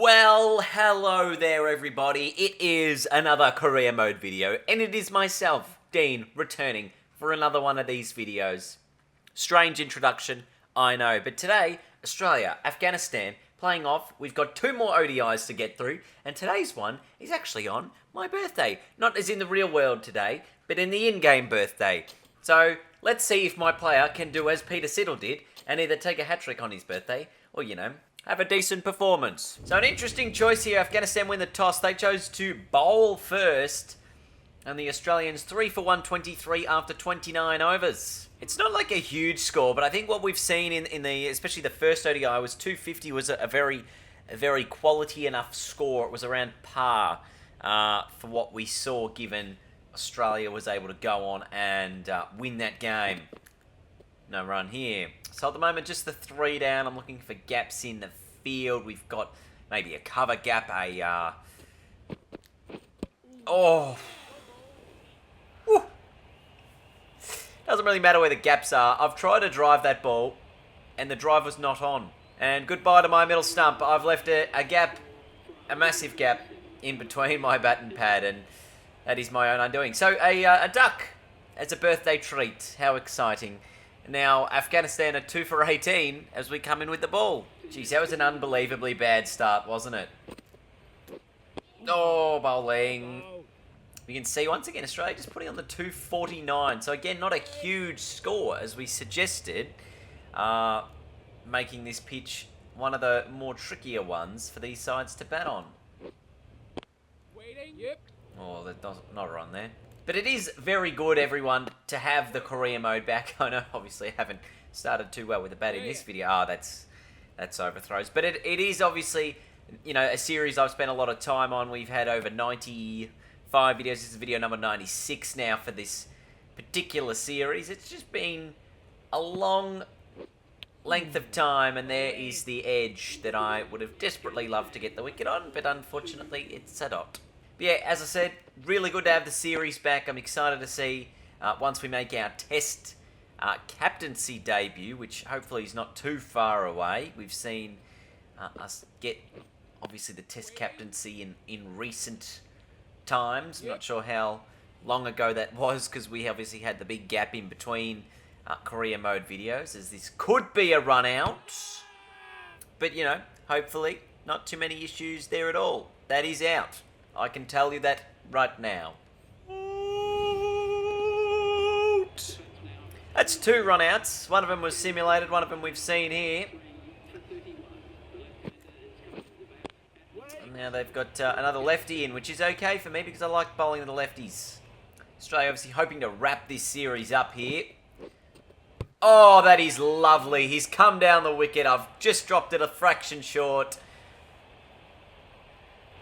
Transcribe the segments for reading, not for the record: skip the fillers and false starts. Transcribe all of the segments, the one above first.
Well, hello there everybody. It is another career mode video, and it is myself, Dean, returning for another one of these videos. Strange introduction, I know, but today, Australia, Afghanistan, playing off. We've got two more ODIs to get through, and today's one is actually on my birthday. Not as in the real world today, but in the in-game birthday. So, let's see if my player can do as Peter Siddle did, and either take a hat-trick on his birthday, or, you know, have a decent performance. So an interesting choice here. Afghanistan win the toss. They chose to bowl first. And the Australians 3 for 123 after 29 overs. It's not like a huge score, but I think what we've seen in the, especially the first ODI, was 250 was a very quality enough score. It was around par for what we saw, given Australia was able to go on and win that game. No run here. So at the moment, just the 3 down. I'm looking for gaps in the field. We've got maybe a cover gap, Woo. Doesn't really matter where the gaps are. I've tried to drive that ball, and the drive was not on. And goodbye to my middle stump. I've left a gap, a massive gap, in between my bat and pad, and that is my own undoing. So a duck as a birthday treat. How exciting. Now, Afghanistan are 2 for 18 as we come in with the ball. Jeez, that was an unbelievably bad start, wasn't it? Oh, bowling. You can see, once again, Australia just putting on the 249. So, again, not a huge score, as we suggested. Making this pitch one of the more trickier ones for these sides to bat on. Oh, that's not a run there. But it is very good, everyone, to have the career mode back. I know, obviously, I haven't started too well with the bat in this video. That's overthrows. But it is obviously, you know, a series I've spent a lot of time on. We've had over 95 videos. This is video number 96 now for this particular series. It's just been a long length of time, and there is the edge that I would have desperately loved to get the wicket on, but unfortunately, it's a dot. But yeah, as I said, really good to have the series back. I'm excited to see once we make our test captaincy debut, which hopefully is not too far away. We've seen us get, obviously, the test captaincy in recent times. I'm not sure how long ago that was, because we obviously had the big gap in between career mode videos, as this could be a run out. But, you know, hopefully not too many issues there at all. That is out. I can tell you that right now. That's 2 run-outs. One of them was simulated, one of them we've seen here. And now they've got another lefty in, which is okay for me because I like bowling the lefties. Australia obviously hoping to wrap this series up here. Oh, that is lovely. He's come down the wicket. I've just dropped it a fraction short.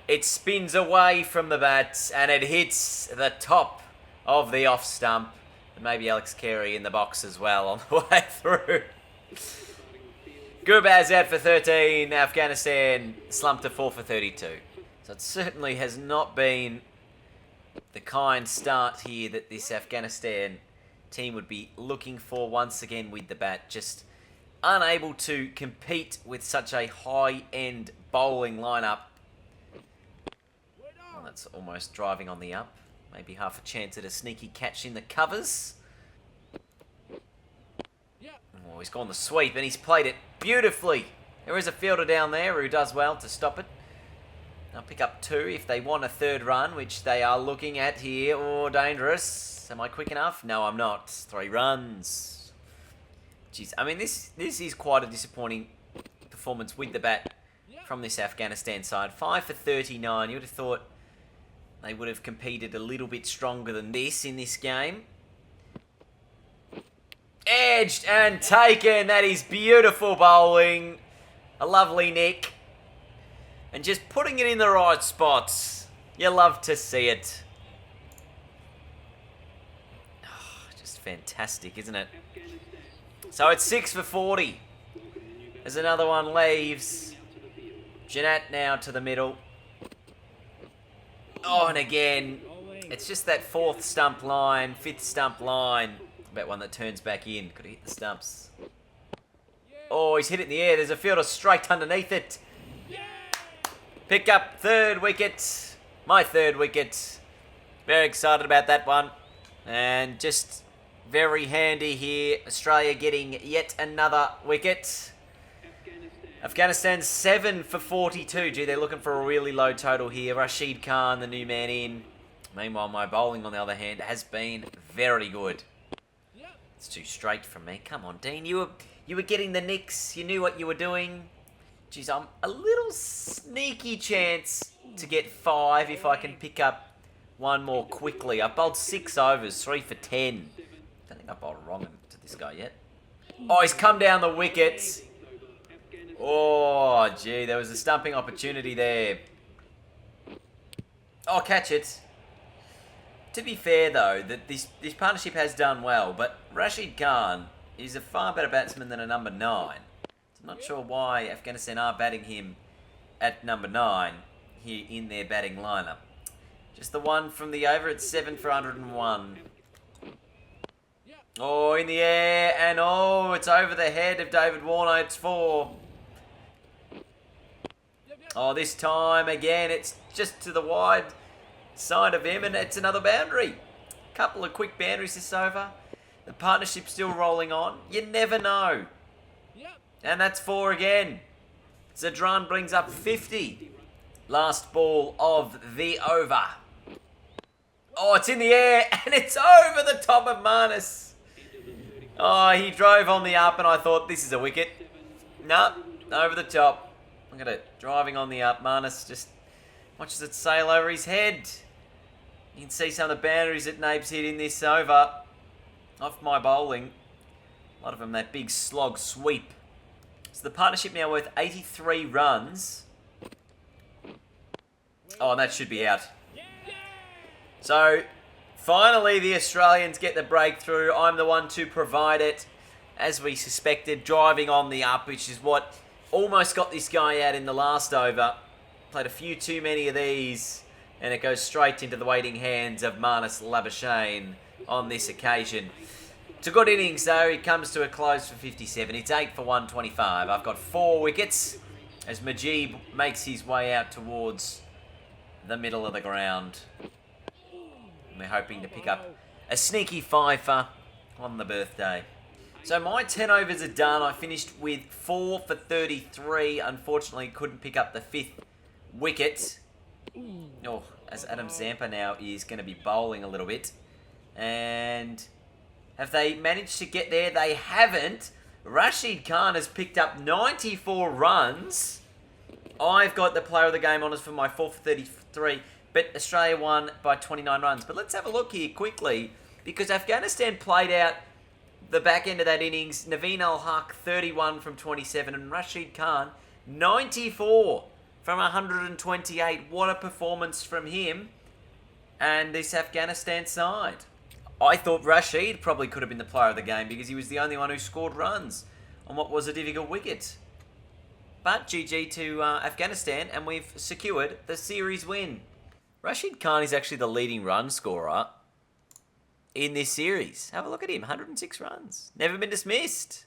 It spins away from the bats, and it hits the top of the off stump. And maybe Alex Carey in the box as well on the way through. Gurbaz out for 13. Afghanistan slumped to 4 for 32. So it certainly has not been the kind start here that this Afghanistan team would be looking for once again with the bat. Just unable to compete with such a high-end bowling lineup. That's almost driving on the up. Maybe half a chance at a sneaky catch in the covers. Oh, he's gone the sweep, and he's played it beautifully. There is a fielder down there who does well to stop it. I'll pick up 2 if they want a 3rd run, which they are looking at here. Oh, dangerous. Am I quick enough? No, I'm not. 3 runs. Jeez, I mean, this is quite a disappointing performance with the bat from this Afghanistan side. 5 for 39. You would have thought they would have competed a little bit stronger than this in this game. Edged and taken. That is beautiful bowling. A lovely nick. And just putting it in the right spots. You love to see it. Oh, just fantastic, isn't it? So it's 6 for 40. As another one leaves. Janat now to the middle. Oh, and again, it's just that 4th stump line, 5th stump line. About one that turns back in. Could have hit the stumps. Oh, he's hit it in the air. There's a fielder straight underneath it. Pick up third wicket. My third wicket. Very excited about that one. And just very handy here. Australia getting yet another wicket. Afghanistan 7 for 42. Gee, they're looking for a really low total here. Rashid Khan, the new man in. Meanwhile, my bowling, on the other hand, has been very good. It's too straight from me. Come on, Dean. You were getting the nicks. You knew what you were doing. Geez, I'm a little sneaky chance to get 5 if I can pick up one more quickly. I bowled 6 overs, 3 for 10. Don't think I bowled wrong to this guy yet. Oh, he's come down the wickets. Oh, gee, there was a stumping opportunity there. Oh, catch it. To be fair, though, that this partnership has done well, but Rashid Khan is a far better batsman than a number 9. I'm not sure why Afghanistan are batting him at number 9 here in their batting lineup. Just the one from the over at 7 for 101. Oh, in the air, and oh, it's over the head of David Warner. It's 4. Oh, this time, again, it's just to the wide side of him, and it's another boundary. Couple of quick boundaries this over. The partnership's still rolling on. You never know. And that's 4 again. Zadran brings up 50. Last ball of the over. Oh, it's in the air, and it's over the top of Marnus. Oh, he drove on the up, and I thought, this is a wicket. No, over the top. Look at it, driving on the up. Marnus just watches it sail over his head. You can see some of the boundaries that Nabe's hit in this over. Off my bowling. A lot of them that big slog sweep. So the partnership now worth 83 runs. Oh, and that should be out. So, finally the Australians get the breakthrough. I'm the one to provide it. As we suspected, driving on the up, which is what almost got this guy out in the last over. Played a few too many of these, and it goes straight into the waiting hands of Marnus Labuschagne on this occasion. It's a good innings, though. It comes to a close for 57. It's 8 for 125. I've got 4 wickets as Majib makes his way out towards the middle of the ground. And we're hoping to pick up a sneaky fifer on the birthday. So my 10 overs are done. I finished with 4 for 33. Unfortunately, couldn't pick up the 5th wicket. Oh, as Adam Zampa now is going to be bowling a little bit. And have they managed to get there? They haven't. Rashid Khan has picked up 94 runs. I've got the player of the game honours for my 4 for 33. But Australia won by 29 runs. But let's have a look here quickly. Because Afghanistan played out the back end of that innings. Naveen Al-Haq, 31 from 27. And Rashid Khan, 94 from 128. What a performance from him and this Afghanistan side. I thought Rashid probably could have been the player of the game because he was the only one who scored runs on what was a difficult wicket. But GG to Afghanistan, and we've secured the series win. Rashid Khan is actually the leading run scorer in this series. Have a look at him, 106 runs. Never been dismissed.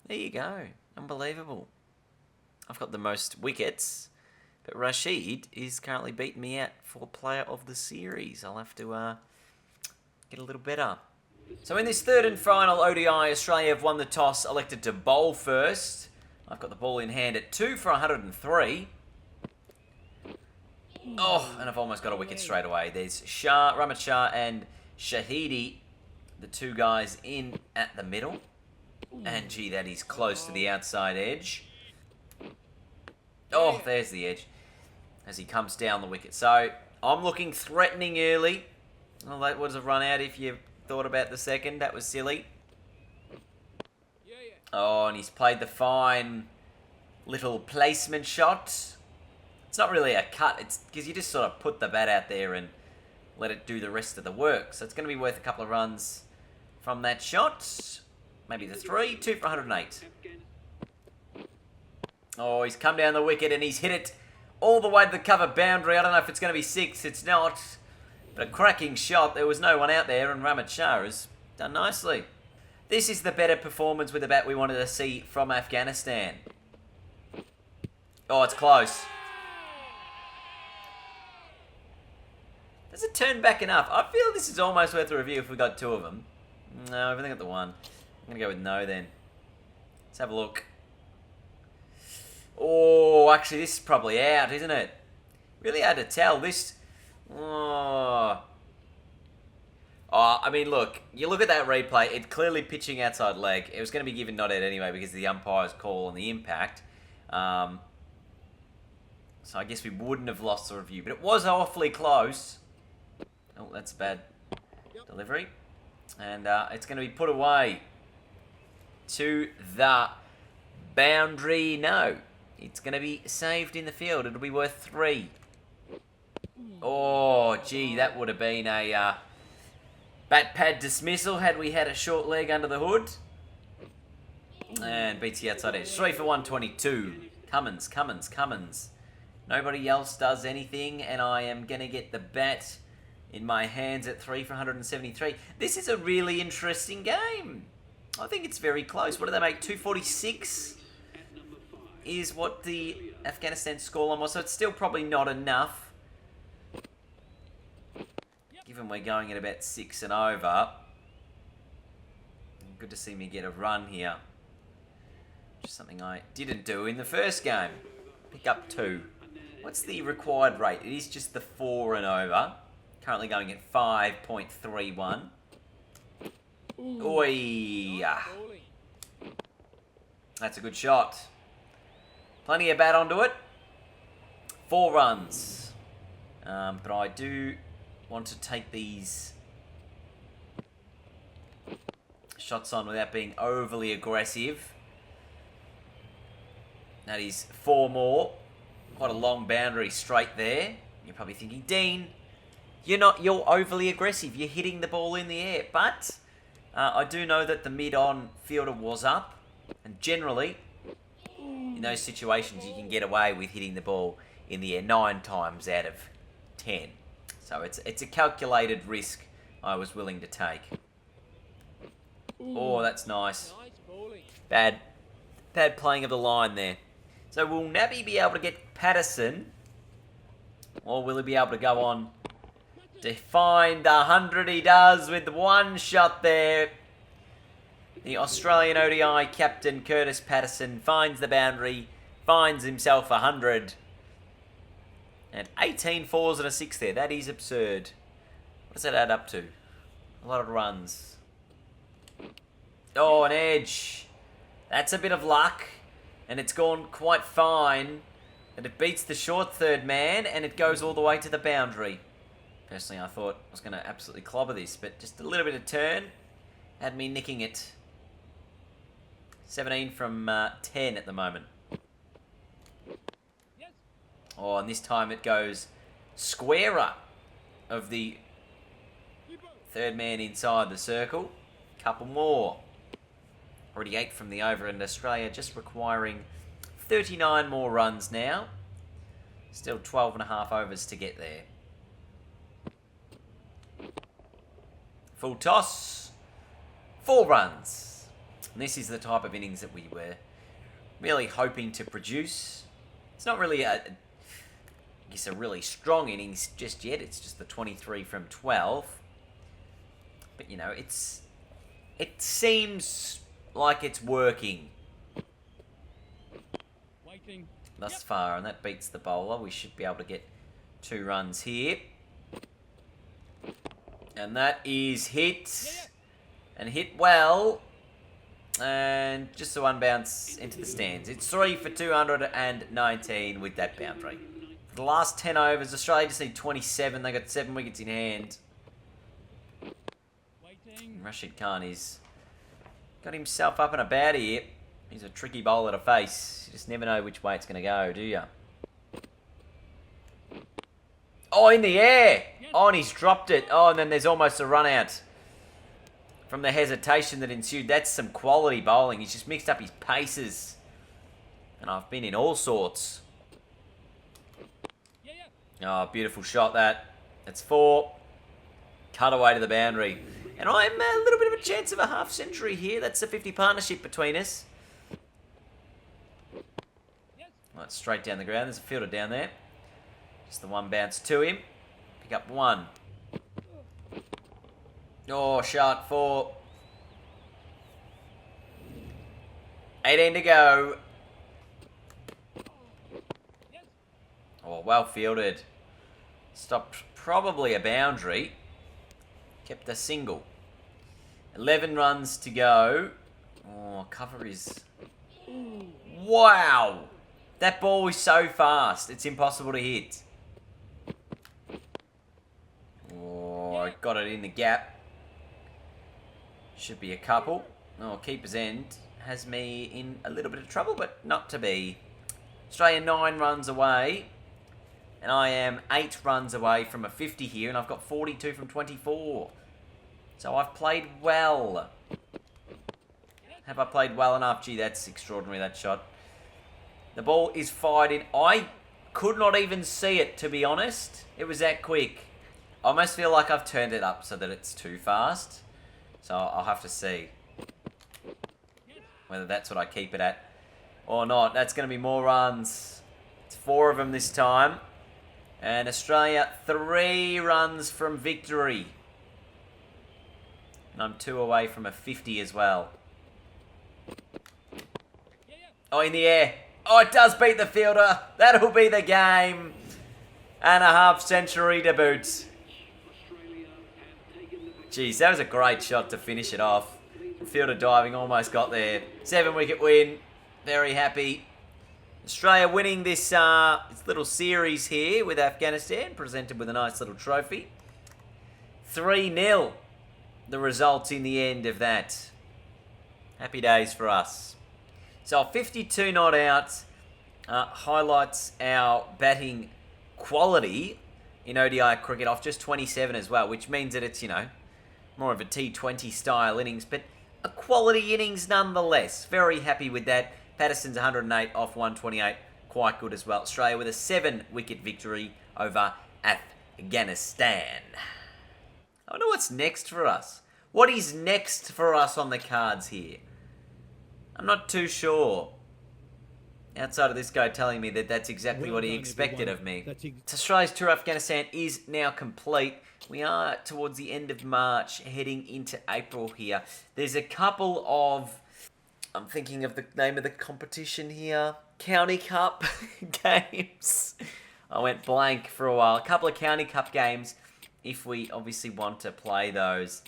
There you go. Unbelievable. I've got the most wickets, but Rashid is currently beating me out for player of the series. I'll have to get a little better. So in this third and final ODI, Australia have won the toss, elected to bowl first. I've got the ball in hand at 2 for 103. Oh, and I've almost got a wicket straight away. There's Ramat Shah and Shahidi, the two guys in at the middle. And gee, that is close to the outside edge. Oh, there's the edge as he comes down the wicket. So I'm looking threatening early. Well, that was a run out if you thought about the second. That was silly. Oh, and he's played the fine little placement shot. It's not really a cut. It's because you just sort of put the bat out there and let it do the rest of the work. So it's going to be worth a couple of runs from that shot. Maybe the 3. 2 for 108. Oh, he's come down the wicket and he's hit it all the way to the cover boundary. I don't know if it's going to be 6. It's not. But a cracking shot. There was no one out there, and Ramat Shah has done nicely. This is the better performance with the bat we wanted to see from Afghanistan. Oh, it's close. Does it turn back enough? I feel this is almost worth a review if we got 2 of them. No, I've only got the 1. I'm going to go with no then. Let's have a look. Oh, actually this is probably out, isn't it? Really hard to tell. This... Oh, I mean, look. You look at that replay. It's clearly pitching outside leg. It was going to be given not out anyway because of the umpire's call on the impact. So I guess we wouldn't have lost the review. But it was awfully close. Oh, that's a bad delivery. And it's going to be put away to the boundary. No. It's going to be saved in the field. It'll be worth 3. Oh, gee, that would have been a bat pad dismissal had we had a short leg under the hood. And beats the outside edge. 3 for 122. Cummins. Nobody else does anything, and I am going to get the bat in my hands at 3 for 173. This is a really interesting game. I think it's very close. What do they make? 246 is what the Afghanistan scoreline was, so it's still probably not enough. Given we're going at about 6 and over. Good to see me get a run here. Which is something I didn't do in the first game. Pick up 2. What's the required rate? It is just the 4 and over. Currently going at 5.31. Oi! That's a good shot. Plenty of bat onto it. 4 runs. But I do want to take these shots on without being overly aggressive. That is 4 more. Quite a long boundary straight there. You're probably thinking, Dean, you're overly aggressive. You're hitting the ball in the air. But I do know that the mid-on fielder was up. And generally, in those situations, you can get away with hitting the ball in the air 9 times out of 10. So it's a calculated risk I was willing to take. Oh, that's nice. Bad playing of the line there. So will Nabby be able to get Patterson? Or will he be able to go on to find the 100? He does with 1 shot there. The Australian ODI captain Curtis Patterson finds the boundary, finds himself 100. And 18 fours and a 6 there. That is absurd. What does that add up to? A lot of runs. Oh, an edge. That's a bit of luck. And it's gone quite fine. And it beats the short third man. And it goes all the way to the boundary. Personally, I thought I was going to absolutely clobber this. But just a little bit of turn had me nicking it. 17 from 10 at the moment. Oh, and this time it goes squarer of the third man inside the circle. Couple more. Already 8 from the over, and Australia just requiring 39 more runs now. Still 12 and a half overs to get there. Full toss. 4 runs. And this is the type of innings that we were really hoping to produce. It's not really a really strong innings just yet. It's just the 23 from 12. But, you know, it seems like it's working thus far. And that beats the bowler. We should be able to get 2 runs here. And that is hit. And hit well. And just the 1 bounce into the stands. It's 3 for 219 with that boundary. For the last 10 overs, Australia just need 27. They got 7 wickets in hand. Rashid Khan is got himself up and about here. He's a tricky bowler to face. You just never know which way it's going to go, do you? Oh, in the air! Oh, and he's dropped it. Oh, and then there's almost a run out from the hesitation that ensued. That's some quality bowling. He's just mixed up his paces. And I've been in all sorts. Oh, beautiful shot that. That's 4. Cut away to the boundary. And I'm a little bit of a chance of a half century here. That's a 50 partnership between us. Right, straight down the ground. There's a fielder down there. Just the 1 bounce to him. Pick up 1. Oh, shot 4. 18 to go. Oh, well fielded. Stopped probably a boundary. Kept a single. 11 runs to go. Oh, cover is... Wow! That ball is so fast. It's impossible to hit. Oh, I got it in the gap. Should be a couple. Oh, keeper's end has me in a little bit of trouble, but not to be. Australia 9 runs away. And I am 8 runs away from a 50 here, and I've got 42 from 24. So I've played well. Have I played well enough? Gee, that's extraordinary, that shot. The ball is fired in. I could not even see it, to be honest. It was that quick. I almost feel like I've turned it up so that it's too fast. So I'll have to see whether that's what I keep it at or not. That's going to be more runs. It's 4 of them this time. And Australia 3 runs from victory. And I'm 2 away from a 50 as well. Oh, in the air. Oh, it does beat the fielder. That'll be the game. And a half century to boot. Jeez, that was a great shot to finish it off. Fielder diving, almost got there. 7-wicket win. Very happy. Australia winning this little series here with Afghanistan, presented with a nice little trophy. 3-0, the result in the end of that. Happy days for us. So 52 not out highlights our batting quality in ODI cricket off just 27 as well, which means that it's, you know, more of a T20 style innings, but a quality innings nonetheless. Very happy with that. Patterson's 108 off 128. Quite good as well. Australia with a 7-wicket victory over Afghanistan. I wonder what's next for us. What is next for us on the cards here? I'm not too sure. Outside of this guy telling me that that's exactly what he expected of me. Australia's tour of Afghanistan is now complete. We are towards the end of March, heading into April here. There's a couple of... I'm thinking of the name of the competition here. County Cup games. I went blank for a while. A couple of County Cup games, if we obviously want to play those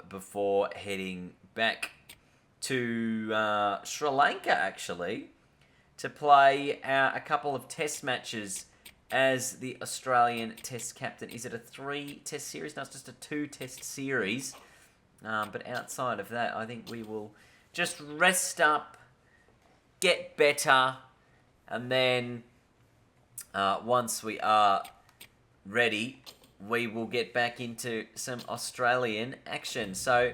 before heading back to Sri Lanka, actually, to play a couple of test matches as the Australian test captain. Is it a 3-test series? No, it's just a 2-test series. But outside of that, I think we will just rest up, get better, and then once we are ready, we will get back into some Australian action. So,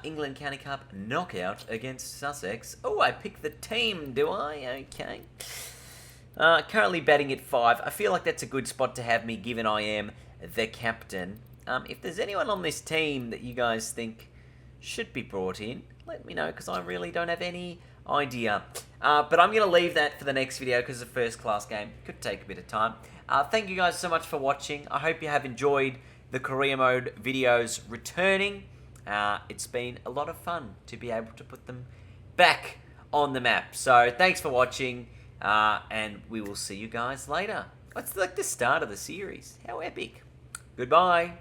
England County Cup knockout against Sussex. Oh, I picked the team, do I? Okay. Currently batting at 5. I feel like that's a good spot to have me, given I am the captain. If there's anyone on this team that you guys think should be brought in, let me know, because I really don't have any idea. But I'm going to leave that for the next video, because it's a first-class game. Could take a bit of time. Thank you guys so much for watching. I hope you have enjoyed the Career Mode videos returning. It's been a lot of fun to be able to put them back on the map. So thanks for watching, and we will see you guys later. It's like the start of the series. How epic. Goodbye.